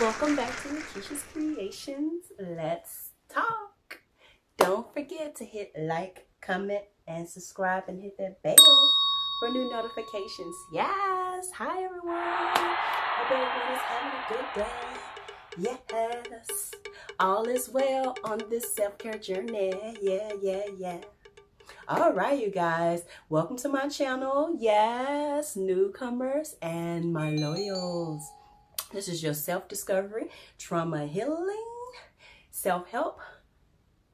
Welcome back to Rickesh's Creations. Let's talk. Don't forget to hit like, comment, and subscribe, and hit that bell for new notifications. Yes. Hi, everyone. Hope everyone is having a good day. Yes. All is well on this self-care journey. Yeah. All right, you guys. Welcome to my channel. Yes, newcomers and my loyals. This is your self-discovery, trauma healing, self-help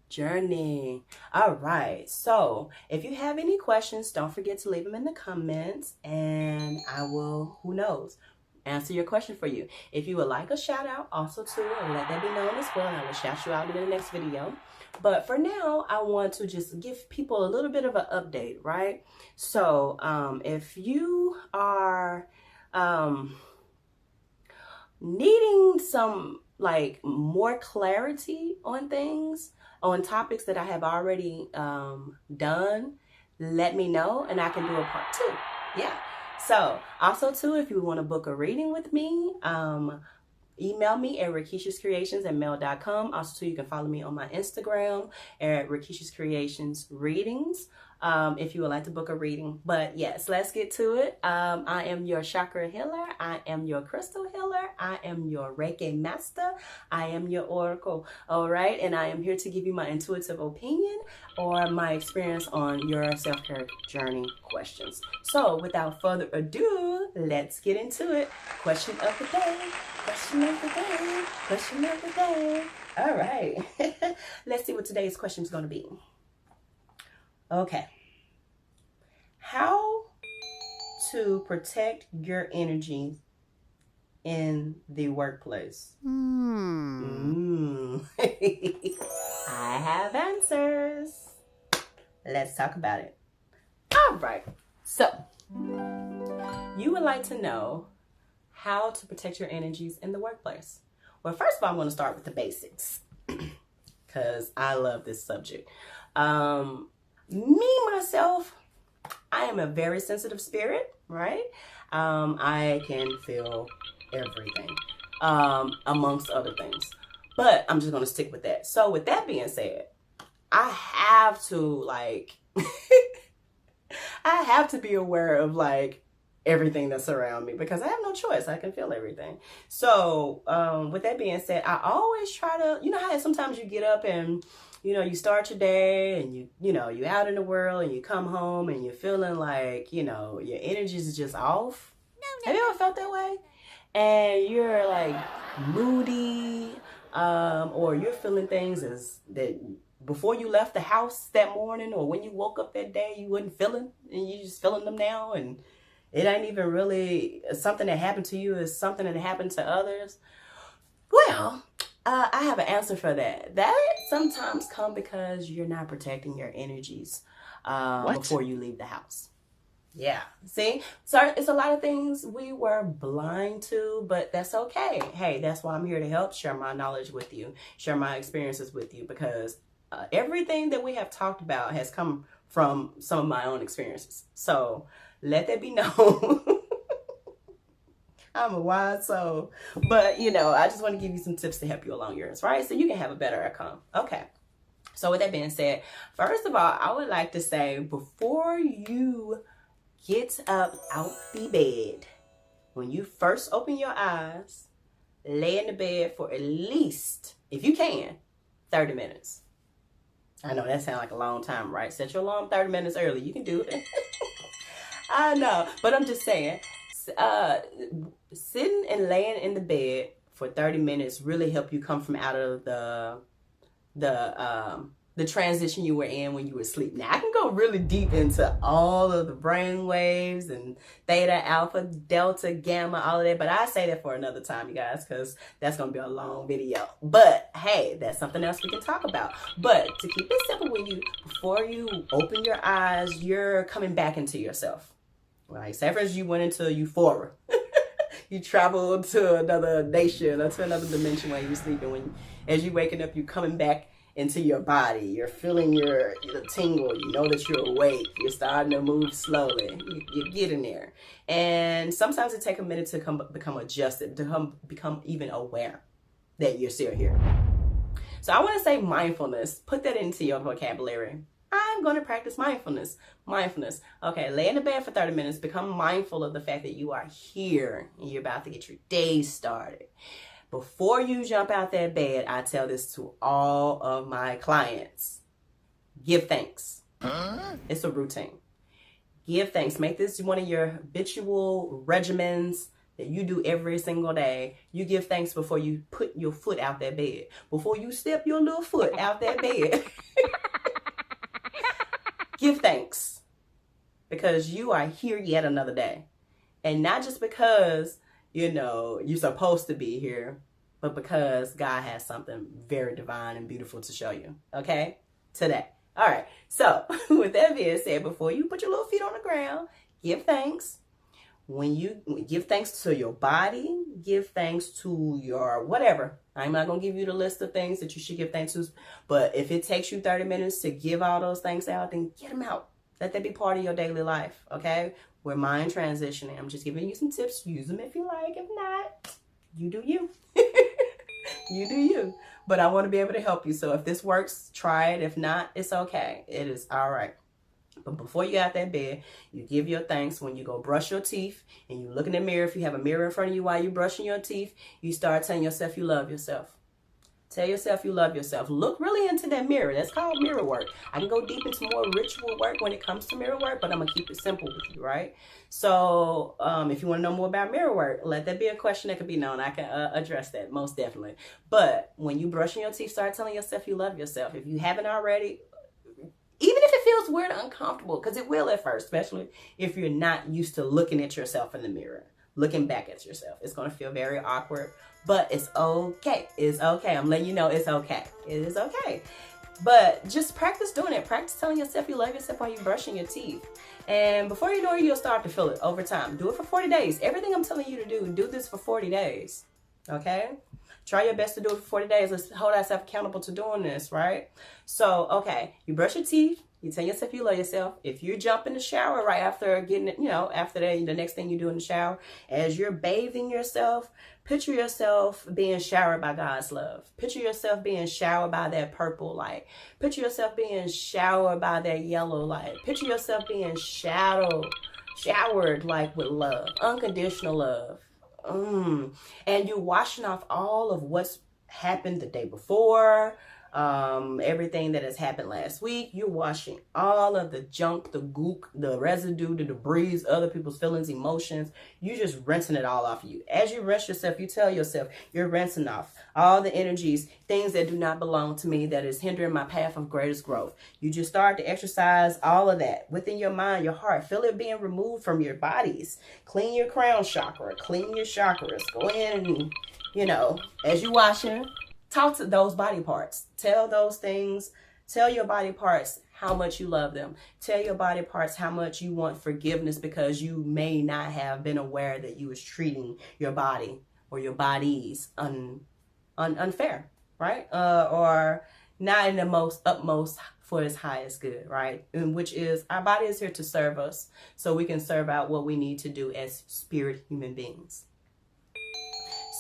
journey. All right. So if you have any questions, don't forget to leave them in the comments and I will, who knows, answer your question for you. If you would like a shout out also too, let that be known as well. And I will shout you out in the next video. But for now, I want to just give people a little bit of an update, right? So if you are needing some like more clarity on things, on topics that I have already done, let me know and I can do a part 2. Yeah. So also too, if you want to book a reading with me, email me at rickeshascreations@mail.com. Also too, you can follow me on my Instagram at rickeshascreationsreadings. If you would like to book a reading. But yes, let's get to it. I am your chakra healer. I am your crystal healer. I am your Reiki master. I am your oracle. All right. And I am here to give you my intuitive opinion or my experience on your self-care journey questions. So without further ado, let's get into it. Question of the day. Question of the day. Question of the day. All right. Let's see what today's question is going to be. Okay. How to protect your energy in the workplace? I have answers. Let's talk about it. All right. So, you would like to know how to protect your energies in the workplace. Well, first of all, I'm going to start with the basics because I love this subject. Me, myself, I am a very sensitive spirit, right? I can feel everything, amongst other things. But I'm just going to stick with that. So with that being said, I have to like, I have to be aware of like everything that's around me because I have no choice. I can feel everything. So with that being said, I always try to, you know how sometimes you get up and you start your day and you're out in the world and you come home and you're feeling like, your energy is just off. Have you ever felt that way? And you're like moody, or you're feeling things as that before you left the house that morning or when you woke up that day, you wasn't feeling and you just feeling them now. And it ain't even really something that happened to you. It's something that happened to others. Well, I have an answer for that. That sometimes come because you're not protecting your energies before you leave the house. Yeah. See? So it's a lot of things we were blind to, but that's okay. Hey, that's why I'm here to help, share my knowledge with you, share my experiences with you, because everything that we have talked about has come from some of my own experiences. So let that be known. I'm a wise soul. But, I just want to give you some tips to help you along yours, right? So you can have a better outcome. Okay. So with that being said, first of all, I would like to say before you get up out the bed, when you first open your eyes, lay in the bed for at least, if you can, 30 minutes. I know that sounds like a long time, right? Set your alarm 30 minutes early. You can do it. I know, but I'm just saying, sitting and laying in the bed for 30 minutes really help you come from out of the transition you were in when you were asleep. Now I can go really deep into all of the brain waves and theta, alpha, delta, gamma, all of that, but I say that for another time, you guys, because that's going to be a long video. But hey, that's something else we can talk about. But to keep it simple, before you open your eyes, you're coming back into yourself. Like, say for instance, you went into euphoria. You traveled to another nation or to another dimension while you were sleeping. As you're waking up, you're coming back into your body. You're feeling your tingle. You know that you're awake. You're starting to move slowly. You're getting there. And sometimes it takes a minute to become adjusted, to become even aware that you're still here. So I want to say mindfulness. Put that into your vocabulary. I'm going to practice mindfulness. Mindfulness. Okay, lay in the bed for 30 minutes. Become mindful of the fact that you are here and you're about to get your day started. Before you jump out that bed, I tell this to all of my clients. Give thanks. It's a routine. Give thanks. Make this one of your habitual regimens that you do every single day. You give thanks before you put your foot out that bed. Before you step your little foot out that bed. Give thanks. Because you are here yet another day. And not just because, you're supposed to be here, but because God has something very divine and beautiful to show you. Okay? Today. All right. So, with that being said, before you put your little feet on the ground, give thanks. When you give thanks to your body, give thanks to your whatever. I'm not going to give you the list of things that you should give thanks to, but if it takes you 30 minutes to give all those things out, then get them out. Let that be part of your daily life, okay? We're mind transitioning. I'm just giving you some tips. Use them if you like. If not, you do you. You do you. But I want to be able to help you. So if this works, try it. If not, it's okay. It is all right. But before you get out that bed, you give your thanks. When you go brush your teeth and you look in the mirror, if you have a mirror in front of you while you're brushing your teeth, you start telling yourself you love yourself. Tell yourself you love yourself. Look really into that mirror. That's called mirror work. I can go deep into more ritual work when it comes to mirror work, but I'm going to keep it simple with you, right? So if you want to know more about mirror work, let that be a question that could be known. I can address that most definitely. But when you brushing your teeth, start telling yourself you love yourself. If you haven't already, even if it feels weird or uncomfortable, because it will at first, especially if you're not used to looking at yourself in the mirror, looking back at yourself. It's going to feel very awkward, but it's okay. It's okay. I'm letting you know it's okay. It is okay. But just practice doing it. Practice telling yourself you love yourself while you're brushing your teeth. And before you know it, you'll start to feel it over time. Do it for 40 days. Everything I'm telling you to do this for 40 days. Okay? Try your best to do it for 40 days. Let's hold ourselves accountable to doing this, right? So, okay, you brush your teeth. You tell yourself you love yourself. If you jump in the shower right after getting it, after that, the next thing you do in the shower, as you're bathing yourself, picture yourself being showered by God's love. Picture yourself being showered by that purple light. Picture yourself being showered by that yellow light. Picture yourself being showered like with love, unconditional love. And you're washing off all of what's happened the day before, everything that has happened last week. You're washing all of the junk, the gook, the residue, the debris, other people's feelings, emotions. You're just rinsing it all off of you. As you rinse yourself, you tell yourself you're rinsing off all the energies, things that do not belong to me, that is hindering my path of greatest growth. You just start to exercise all of that within your mind, your heart. Feel it being removed from your bodies. Clean your crown chakra, clean your chakras. Go in and, as you washing, talk to those body parts. Tell those things. Tell your body parts how much you love them. Tell your body parts how much you want forgiveness because you may not have been aware that you was treating your body or your bodies unfair, right? Or not in the utmost for its highest good, right? And which is our body is here to serve us so we can serve out what we need to do as spirit human beings.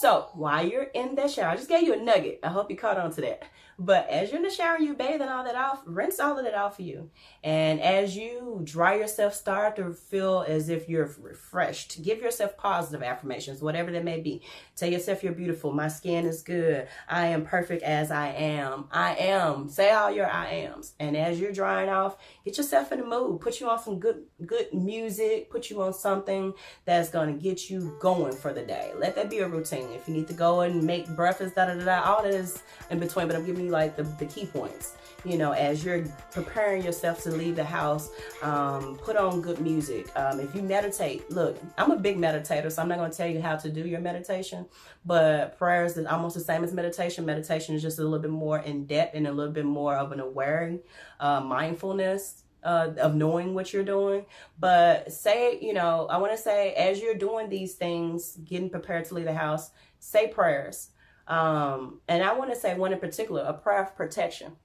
So while you're in that shower, I just gave you a nugget. I hope you caught on to that. But as you're in the shower, you bathe and all that off, rinse all of that off of you. And as you dry yourself, start to feel as if you're refreshed. Give yourself positive affirmations, whatever that may be. Tell yourself you're beautiful. My skin is good. I am perfect as I am. I am. Say all your I ams. And as you're drying off, get yourself in the mood. Put you on some good music. Put you on something that's going to get you going for the day. Let that be a routine. If you need to go and make breakfast, all that is in between. But I'm giving you like the key points. As you're preparing yourself to leave the house, put on good music. If you meditate, look, I'm a big meditator, so I'm not going to tell you how to do your meditation, but prayers is almost the same as meditation. Meditation is just a little bit more in depth and a little bit more of an aware mindfulness of knowing what you're doing. But say, I want to say, as you're doing these things, getting prepared to leave the house, say prayers. And I want to say one in particular, a prayer of protection.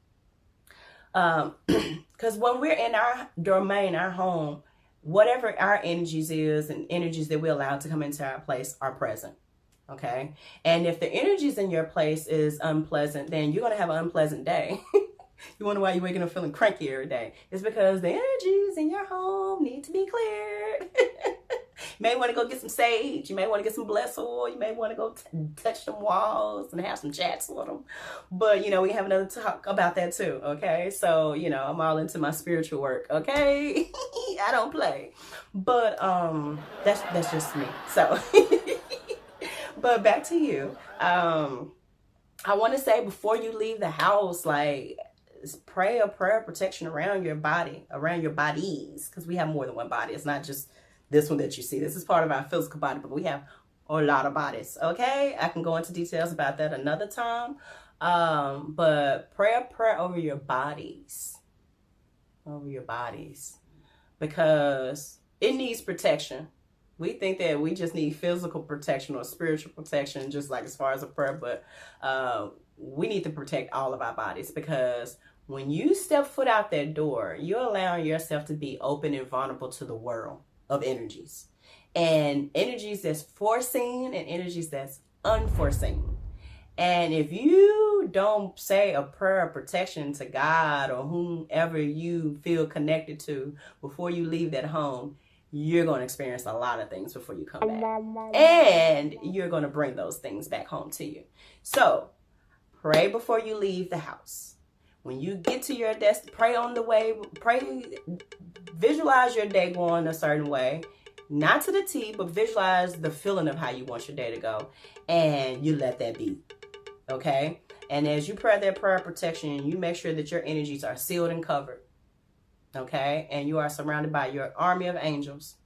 Because when we're in our domain, our home, whatever our energies is and energies that we allow to come into our place are present. Okay. And if the energies in your place is unpleasant, then you're going to have an unpleasant day. You wonder why you're waking up feeling cranky every day. It's because the energies in your home need to be cleared. You may want to go get some sage. You may want to get some blessed oil. You may want to go touch some walls and have some chats with them. But, you know, we have another talk about that too. Okay. So, you know, I'm all into my spiritual work. Okay. I don't play. But that's just me. So, but back to you. I want to say before you leave the house, like, pray a prayer of protection around your body, around your bodies, because we have more than one body. It's not just this one that you see. This is part of our physical body, but we have a lot of bodies. Okay, I can go into details about that another time. But pray a prayer over your bodies, because it needs protection. We think that we just need physical protection or spiritual protection, just like as far as a prayer, but we need to protect all of our bodies, because when you step foot out that door, you're allowing yourself to be open and vulnerable to the world of energies, and energies that's foreseen and energies that's unforeseen. And if you don't say a prayer of protection to God or whomever you feel connected to before you leave that home, you're going to experience a lot of things before you come back. And you're going to bring those things back home to you. So pray before you leave the house. When you get to your desk, pray on the way. Pray, visualize your day going a certain way. Not to the T, but visualize the feeling of how you want your day to go. And you let that be. Okay? And as you pray that prayer of protection, you make sure that your energies are sealed and covered. Okay? And you are surrounded by your army of angels.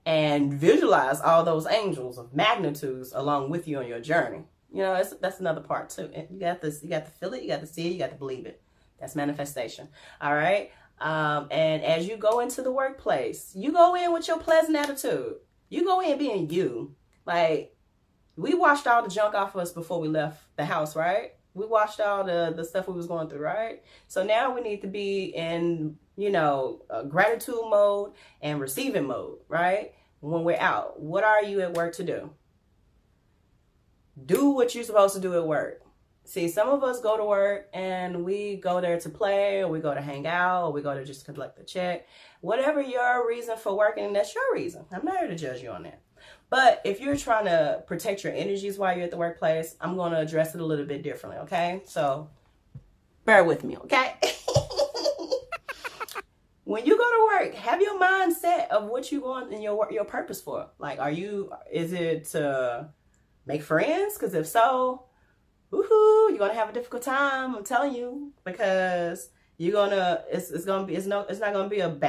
And visualize all those angels of magnitudes along with you on your journey. You know, that's another part too. You got to feel it, you got to see it, you got to believe it. That's manifestation. All right? And as you go into the workplace, you go in with your pleasant attitude. You go in being you. Like, we washed all the junk off of us before we left the house, right? We washed all the stuff we was going through, right? So now we need to be in, you know, gratitude mode and receiving mode, right? When we're out, what are you at work to do? Do what you're supposed to do at work. See, some of us go to work and we go there to play, or we go to hang out, or we go to just collect the check. Whatever your reason for working, that's your reason. I'm not here to judge you on that. But if you're trying to protect your energies while you're at the workplace, I'm going to address it a little bit differently, okay? So bear with me, okay? When you go to work, have your mindset of what you're going in your purpose for. Like, is it to make friends? Because if so, woohoo, you're gonna have a difficult time. I'm telling you, because it's not gonna be a good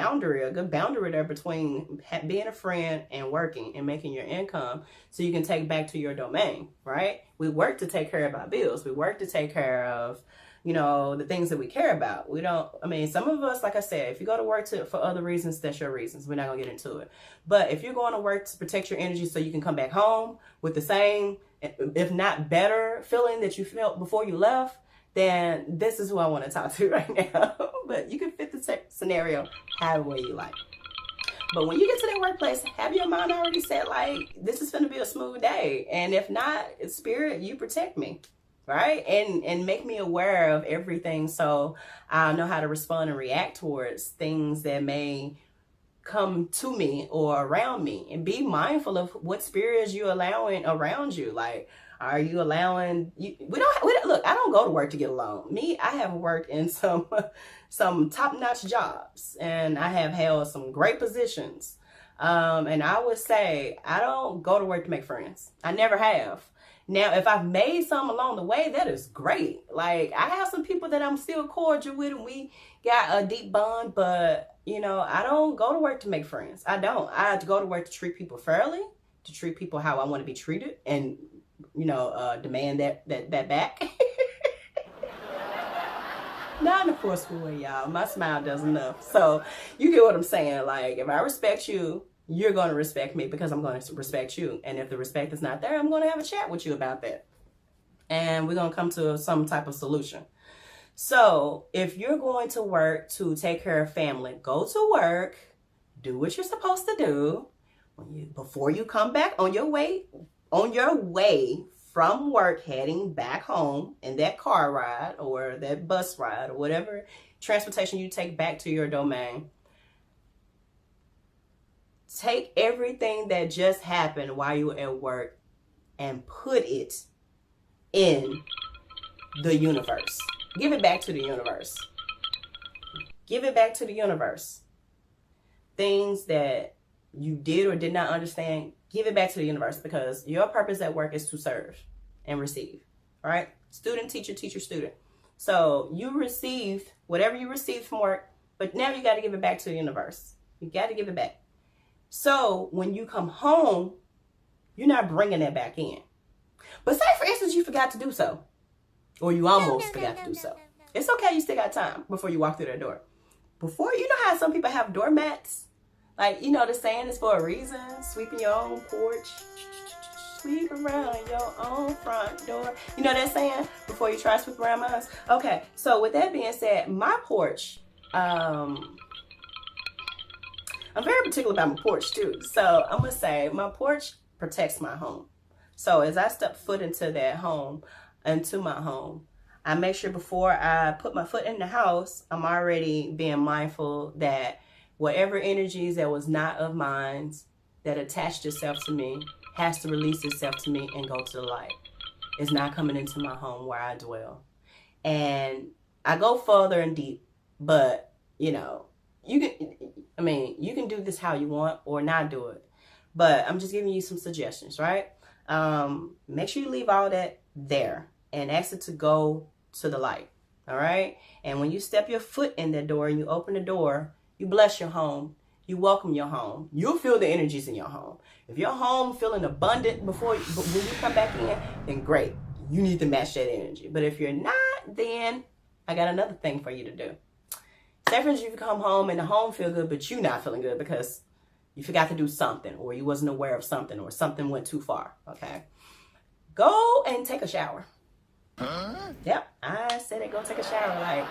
boundary there between being a friend and working and making your income so you can take back to your domain, right? We work to take care of our bills. We work to take care of, you know, the things that we care about. Some of us, like I said, if you go to work for other reasons, that's your reasons. We're not gonna get into it. But if you're going to work to protect your energy so you can come back home with the same, if not better feeling that you felt before you left, then this is who I want to talk to right now. But you can fit the scenario however way you like. But when you get to that workplace, have your mind already set, like, this is going to be a smooth day. And if not, spirit, you protect me, right? And make me aware of everything so I'll know how to respond and react towards things that may come to me or around me. And be mindful of what spirits you're allowing around you. Like, are you allowing look, I don't go to work to get along. I have worked in some top-notch jobs, and I have held some great positions. And I would say I don't go to work to make friends. I never have. Now, if I've made some along the way, that is great. Like, I have some people that I'm still cordial with, and we got a deep bond, but, you know, I don't go to work to make friends. I don't. I have to go to work to treat people fairly, to treat people how I want to be treated, and, you know, demand that back. Not in a forceful way, y'all. My smile does enough. So you get what I'm saying. Like, if I respect you, you're going to respect me because I'm going to respect you. And if the respect is not there, I'm going to have a chat with you about that. And we're going to come to some type of solution. So if you're going to work to take care of family, go to work, do what you're supposed to do. Before you come back on your way from work, heading back home in that car ride or that bus ride or whatever transportation you take back to your domain, take everything that just happened while you were at work and put it in the universe. Give it back to the universe. Give it back to the universe. Things that you did or did not understand, give it back to the universe, because your purpose at work is to serve and receive, right? Student, teacher, teacher, student. So you received whatever you received from work, but now you got to give it back to the universe. You got to give it back. So when you come home, you're not bringing that back in. But say, for instance, you forgot to do so, or you almost forgot to do so. It's okay. You still got time before you walk through that door. Before, you know how some people have doormats? Like, you know, the saying is for a reason. Sweeping your own porch. Sweep around your own front door. You know that saying? Before you try to sweep around mine. Okay, so with that being said, my porch, I'm very particular about my porch too. So I'm going to say my porch protects my home. So as I step foot into that home, into my home, I make sure before I put my foot in the house, I'm already being mindful that whatever energies that was not of mine that attached itself to me has to release itself to me and go to the light. It's not coming into my home where I dwell. And I go further and deep, but you know, you can do this how you want or not do it. But I'm just giving you some suggestions, right? Make sure you leave all that there and ask it to go to the light. All right. And when you step your foot in that door and you open the door, you bless your home. You welcome your home. You'll feel the energies in your home. If your home feeling abundant when you come back in, then great. You need to match that energy. But if you're not, then I got another thing for you to do. Say, for instance, you come home and the home feel good, but you're not feeling good because you forgot to do something, or you wasn't aware of something, or something went too far. Okay. Go and take a shower. Yep, I said it. Go take a shower. Like,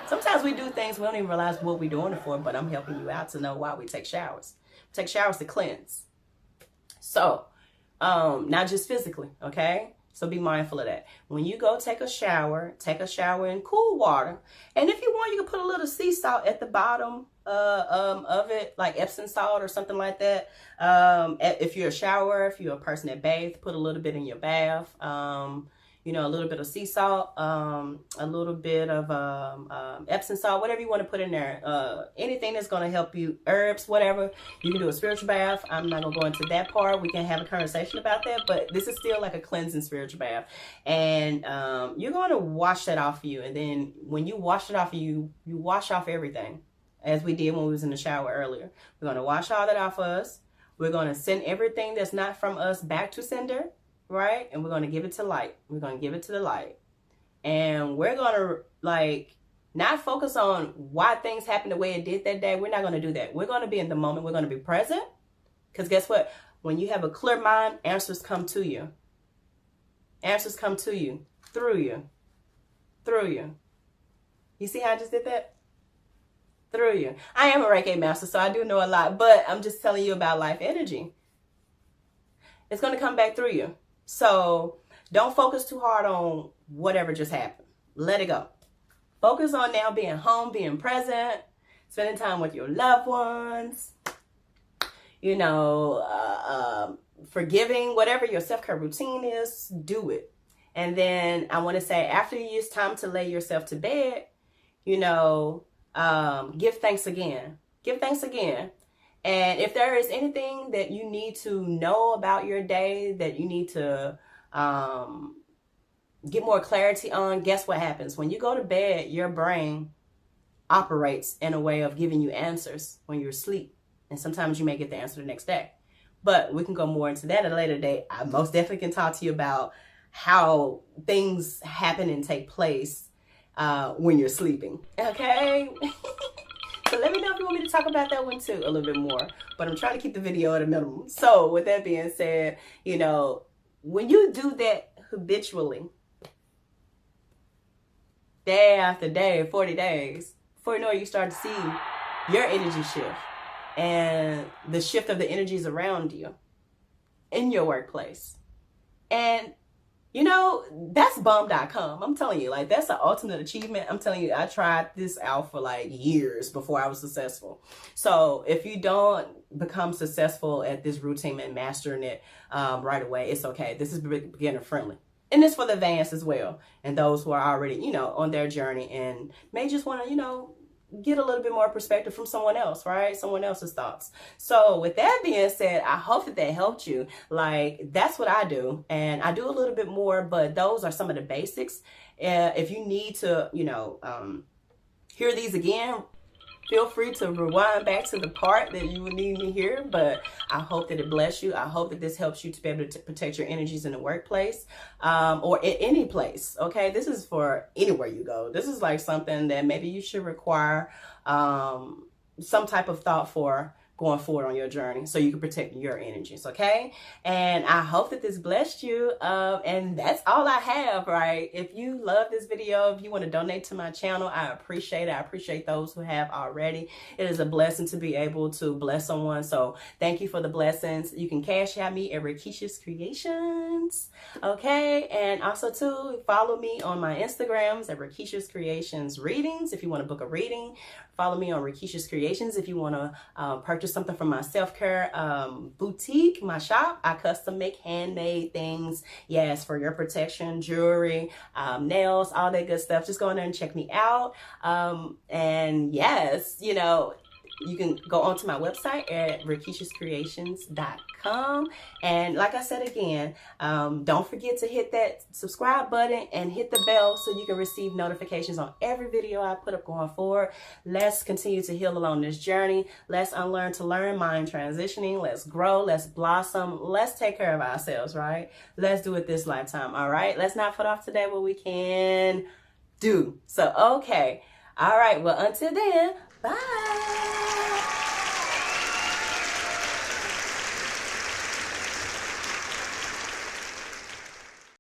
sometimes we do things we don't even realize what we're doing it for, but I'm helping you out to know why we take showers. Take showers to cleanse. So, not just physically, okay? So be mindful of that. When you go take a shower in cool water. And if you want, you can put a little sea salt at the bottom of it, like Epsom salt or something like that. If you're a shower, if you're a person that bathes, put a little bit in your bath. You know, a little bit of sea salt, a little bit of Epsom salt, whatever you want to put in there. Anything that's going to help you, herbs, whatever. You can do a spiritual bath. I'm not going to go into that part. We can have a conversation about that, but this is still like a cleansing spiritual bath. And you're going to wash that off of you. And then when you wash it off of you, you wash off everything, as we did when we was in the shower earlier. We're going to wash all that off of us. We're going to send everything that's not from us back to sender. Right? And we're going to give it to light. We're going to give it to the light. And we're going to, like, not focus on why things happened the way it did that day. We're not going to do that. We're going to be in the moment. We're going to be present. Because guess what? When you have a clear mind, answers come to you. Answers come to you. Through you. Through you. You see how I just did that? Through you. I am a Reiki master, so I do know a lot. But I'm just telling you about life energy. It's going to come back through you. So don't focus too hard on whatever just happened. Let it go. Focus on now being home, being present, spending time with your loved ones, you know, forgiving, whatever your self-care routine is, do it. And then I want to say, after it's time to lay yourself to bed, you know, give thanks again. Give thanks again. And if there is anything that you need to know about your day, that you need to get more clarity on, guess what happens? When you go to bed, your brain operates in a way of giving you answers when you're asleep. And sometimes you may get the answer the next day. But we can go more into that at a later date. I most definitely can talk to you about how things happen and take place when you're sleeping. Okay? So let me know if you want me to talk about that one too a little bit more. But I'm trying to keep the video at a minimum. So with that being said, you know, when you do that habitually, day after day, 40 days, before you know it, you start to see your energy shift and the shift of the energies around you in your workplace. And you know, that's bomb.com. I'm telling you, like, that's the ultimate achievement. I'm telling you, I tried this out for like years before I was successful. So if you don't become successful at this routine and mastering it right away, it's okay. This is beginner friendly. And it's for the advanced as well. And those who are already, you know, on their journey and may just want to, you know, get a little bit more perspective from someone else, right? Someone else's thoughts. So with that being said, I hope that helped you. Like, that's what I do. And I do a little bit more, but those are some of the basics. If you need to, you know, hear these again, feel free to rewind back to the part that you would need to hear, but I hope that it bless you. I hope that this helps you to be able to protect your energies in the workplace or in any place, okay? This is for anywhere you go. This is like something that maybe you should require some type of thought for going forward on your journey so you can protect your energies, okay? And I hope that this blessed you. And that's all I have, right? If you love this video, if you want to donate to my channel, I appreciate it. I appreciate those who have already. It is a blessing to be able to bless someone. So thank you for the blessings. You can cash out me at Rickesh's Creations, okay? And also too, follow me on my Instagrams at Rickesh's Creations Readings if you want to book a reading. Follow me on Rickesh's Creations if you want to purchase something from my self-care boutique, my shop. I custom make handmade things, yes, for your protection, jewelry, nails, all that good stuff. Just go in there and check me out. And yes, you know, you can go onto my website at rickeshascreations.com. And like I said again, don't forget to hit that subscribe button and hit the bell so you can receive notifications on every video I put up going forward. Let's continue to heal along this journey. Let's unlearn to learn, mind transitioning. Let's grow. Let's blossom. Let's take care of ourselves, right? Let's do it this lifetime, all right? Let's not put off today what we can do. So, okay. All right. Well, until then, bye.